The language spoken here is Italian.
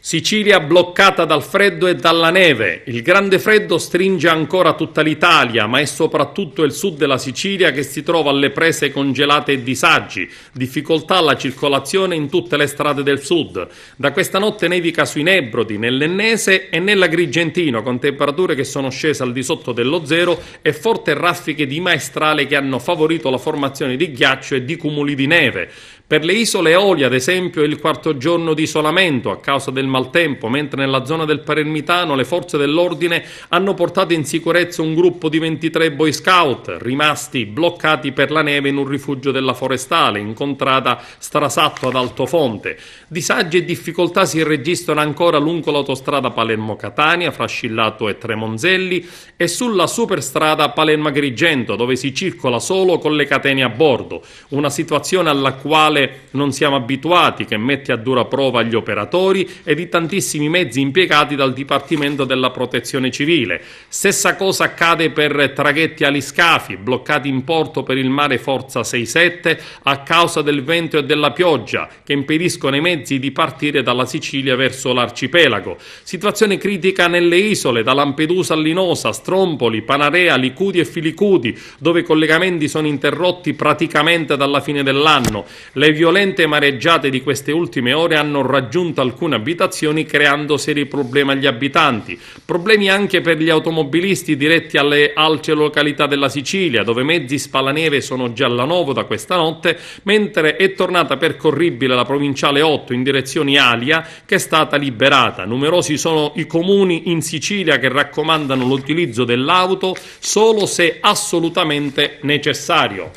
Sicilia bloccata dal freddo e dalla neve. Il grande freddo stringe ancora tutta l'Italia, ma è soprattutto il sud della Sicilia che si trova alle prese congelate e disagi. Difficoltà alla circolazione in tutte le strade del sud. Da questa notte nevica sui Nebrodi, nell'Ennese e nell'Agrigentino, con temperature che sono scese al di sotto dello zero e forti raffiche di maestrale che hanno favorito la formazione di ghiaccio e di cumuli di neve. Per le isole Eolie, ad esempio, è il quarto giorno di isolamento a causa del maltempo, mentre nella zona del Palermitano le forze dell'ordine hanno portato in sicurezza un gruppo di 23 Boy Scout, rimasti bloccati per la neve in un rifugio della Forestale, in contrada Strasatto ad Altofonte. Disagi e difficoltà si registrano ancora lungo l'autostrada Palermo-Catania, fra Scillato e Tremonzelli, e sulla superstrada Palermo-Agrigento, dove si circola solo con le catene a bordo. Una situazione alla quale non siamo abituati, che mette a dura prova gli operatori e di tantissimi mezzi impiegati dal Dipartimento della Protezione Civile. Stessa cosa accade per traghetti aliscafi, bloccati in porto per il mare forza 6-7 a causa del vento e della pioggia, che impediscono ai mezzi di partire dalla Sicilia verso l'arcipelago. Situazione critica nelle isole, da Lampedusa a Linosa, Stromboli, Panarea, Licudi e Filicudi, dove i collegamenti sono interrotti praticamente dalla fine dell'anno. Le violente mareggiate di queste ultime ore hanno raggiunto alcune abitazioni, creando seri problemi agli abitanti. Problemi anche per gli automobilisti diretti alle altre località della Sicilia, dove mezzi spalaneve sono già alla Novo da questa notte, mentre è tornata percorribile la provinciale 8 in direzione Alia, che è stata liberata. Numerosi sono i comuni in Sicilia che raccomandano l'utilizzo dell'auto solo se assolutamente necessario.